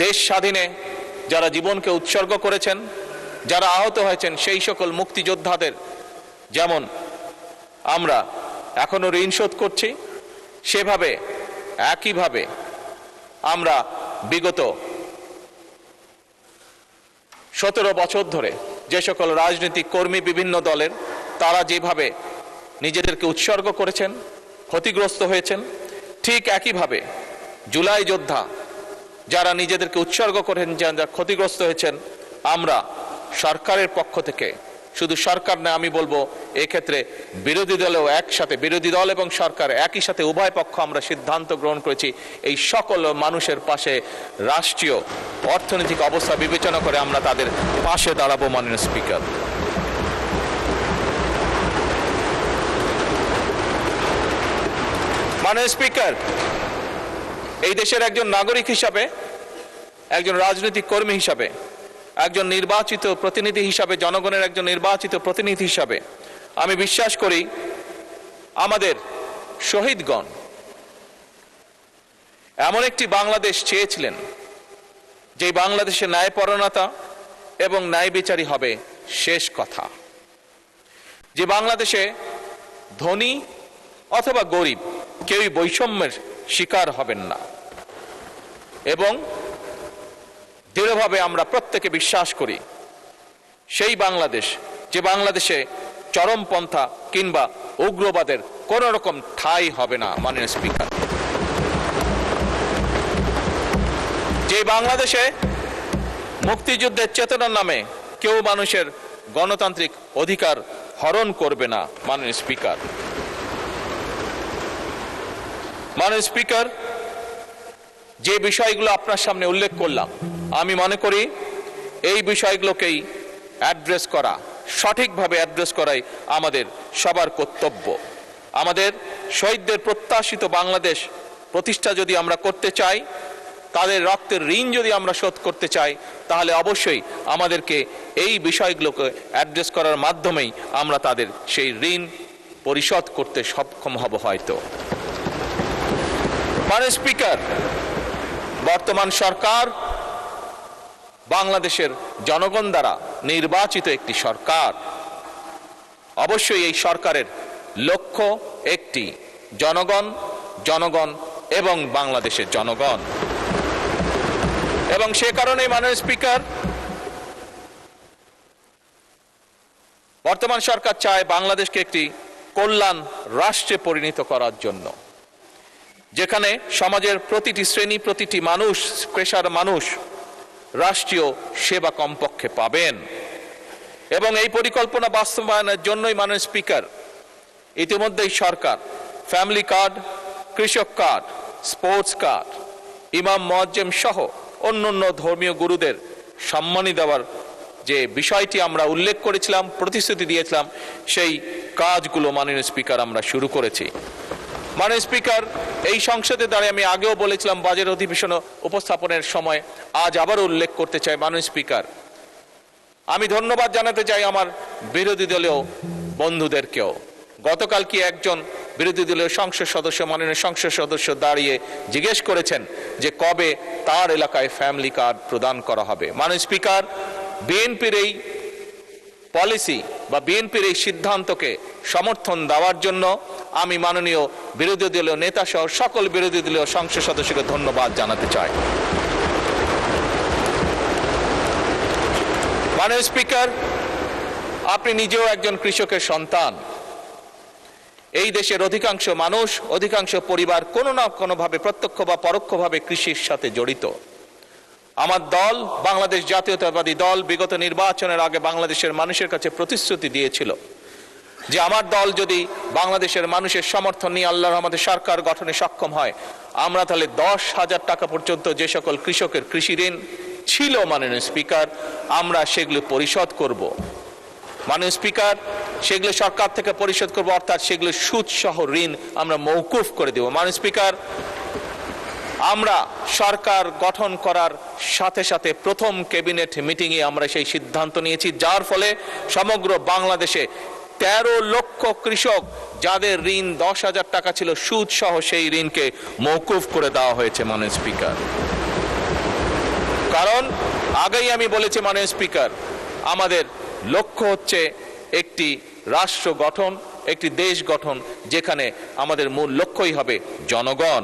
দেশ স্বাধীনে যারা জীবনকে উৎসর্গ করেছেন, যারা আহত হয়েছেন, সেই সকল মুক্তিযোদ্ধাদের যেমন আমরা এখনো ঋণ শোধ করছি, সেভাবে একইভাবে আমরা বিগত 17 বছর ধরে যে সকল রাজনৈতিক কর্মী বিভিন্ন দলের তারা যেভাবে নিজেদেরকে উৎসর্গ করেছেন, ক্ষতিগ্রস্ত হয়েছেন, ঠিক একইভাবে জুলাই যোদ্ধা যারা নিজেদেরকে উৎসর্গ করেন, যারা ক্ষতিগ্রস্ত হয়েছেন, আমরা সরকারের পক্ষ থেকে, শুধু সরকার না, আমি বলবো এক্ষেত্রে বিরোধী দলেও একসাথে, বিরোধী দল এবং সরকার একই সাথে উভয় পক্ষ আমরা সিদ্ধান্ত গ্রহণ করেছি এই সকল মানুষের পাশে রাষ্ট্রীয় অর্থনৈতিক অবস্থা বিবেচনা করে আমরা তাদের পাশে দাঁড়াবো। মাননীয় স্পিকার, মাননীয় স্পিকার, এই দেশের একজন নাগরিক হিসাবে, একজন রাজনৈতিক কর্মী হিসাবে, একজন নির্বাচিত প্রতিনিধি হিসাবে, জনগণের একজন নির্বাচিত প্রতিনিধি হিসাবে আমি বিশ্বাস করি আমাদের শহীদগণ এমন একটি বাংলাদেশ চেয়েছিলেন যে বাংলাদেশে ন্যায়পরায়ণতা এবং ন্যায় বিচারই হবে শেষ কথা, যে বাংলাদেশে ধনী অথবা গরিব কেউই বৈষম্যের শিকার হবেন না। এবং দৃঢ়ভাবে আমরা প্রত্যেকে বিশ্বাস করি সেই বাংলাদেশ, যে বাংলাদেশে চরমপন্থা কিংবা উগ্রবাদের কোন রকম ঠাঁই হবে না। মাননীয় স্পিকার, যে বাংলাদেশে মুক্তিযুদ্ধের চেতনার নামে কেউ মানুষের গণতান্ত্রিক অধিকার হরণ করবে না। মাননীয় স্পিকার, মাননীয় স্পিকার, যে বিষয়গুলো আপনার সামনে উল্লেখ করলাম, আমি মনে করি এই বিষয়গুলোকেই অ্যাড্রেস করা, সঠিকভাবে অ্যাড্রেস করাই আমাদের সবার কর্তব্য। আমাদের শহীদদের প্রত্যাশিত বাংলাদেশ প্রতিষ্ঠা যদি আমরা করতে চাই, তাদের রক্তের ঋণ যদি আমরা শোধ করতে চাই, তাহলে অবশ্যই আমাদেরকে এই বিষয়গুলোকে অ্যাড্রেস করার মাধ্যমেই আমরা তাদের সেই ঋণ পরিশোধ করতে সক্ষম হব হয়তো। মাননীয় স্পিকার, বর্তমান সরকার বাংলাদেশের জনগণ দ্বারা নির্বাচিত একটি সরকার। অবশ্যই এই সরকারের লক্ষ্য একটি, জনগণ, জনগণ এবং বাংলাদেশের জনগণ। এবং সে কারণে মাননীয় স্পিকার, বর্তমান সরকার চায় বাংলাদেশকে একটি কল্যাণ রাষ্ট্রে পরিণত করার জন্য, যেখানে সমাজের প্রতিটি শ্রেণী, প্রতিটি মানুষ, পেশার মানুষ রাষ্ট্রীয় সেবা কমপক্ষে পাবেন। এবং এই পরিকল্পনা বাস্তবায়নের জন্যই মাননীয় স্পিকার ইতিমধ্যেই সরকার ফ্যামিলি কার্ড, কৃষক কার্ড, স্পোর্টস কার্ড, ইমাম মুয়াজ্জেম সহ অন্যান্য ধর্মীয় গুরুদের সম্মানী দেওয়ার যে বিষয়টি আমরা উল্লেখ করেছিলাম, প্রতিশ্রুতি দিয়েছিলাম, সেই কাজগুলো মাননীয় স্পিকার আমরা শুরু করেছি। মাননীয় স্পিকার, এই সংসদে দাঁড়িয়ে আমি আগেও বলেছিলাম বাজেট অধিবেশন উপস্থাপনের সময়, আজ আবারও উল্লেখ করতে চাই। মাননীয় স্পিকার, আমি ধন্যবাদ জানাতে চাই আমার বিরোধী দলীয় বন্ধুদেরকেও। গতকাল কি একজন বিরোধী দলীয় সংসদ সদস্য, মাননীয় সংসদ সদস্য দাঁড়িয়ে জিজ্ঞেস করেছেন যে কবে তার এলাকায় ফ্যামিলি কার্ড প্রদান করা হবে। মাননীয় স্পিকার, বিএনপির এই পলিসি বা বিএনপির এই সিদ্ধান্তকে সমর্থন দেওয়ার জন্য আমি মাননীয় বিরোধী দলীয় নেতা সহ সকল বিরোধী দলীয় সংসদ সদস্যকে ধন্যবাদ জানাতে চাই। মাননীয় স্পিকার, আপনি নিজেও একজন কৃষকের সন্তান। এই দেশের অধিকাংশ মানুষ, অধিকাংশ পরিবার কোনো না কোনোভাবে প্রত্যক্ষ বা পরোক্ষভাবে কৃষির সাথে জড়িত। আমার দল, বাংলাদেশ জাতীয়তাবাদী দল, বিগত নির্বাচনের আগে বাংলাদেশের মানুষের কাছে প্রতিশ্রুতি দিয়েছিল যে আমার দল যদি বাংলাদেশের মানুষের সমর্থন নিয়ে আল্লাহর রহমতে সরকার গঠনে সক্ষম হয়, আমরা তাহলে 10,000 টাকা পর্যন্ত যে সকল কৃষকের কৃষি ঋণ ছিল মাননীয় স্পিকার, আমরা সেগুলো পরিশোধ করব। মাননীয় স্পিকার, সেগুলো সরকার থেকে পরিশোধ করব, অর্থাৎ সেগুলো সুদ সহ ঋণ আমরা মওকুফ করে দেব। মাননীয় স্পিকার, আমরা সরকার গঠন করার সাথে সাথে প্রথম ক্যাবিনেট মিটিংয়ে আমরা সেই সিদ্ধান্ত নিয়েছি, যার ফলে সমগ্র বাংলাদেশে 13 লক্ষ কৃষক যাদের ঋণ 10,000 টাকা ছিল সুদ সহ সেই ঋণকে মওকুফ করে দেওয়া হয়েছে। মাননীয় স্পিকার, কারণ আগেই আমি বলেছি মাননীয় স্পিকার, আমাদের লক্ষ্য হচ্ছে একটি রাষ্ট্র গঠন, একটি দেশ গঠন, যেখানে আমাদের মূল লক্ষ্যই হবে জনগণ।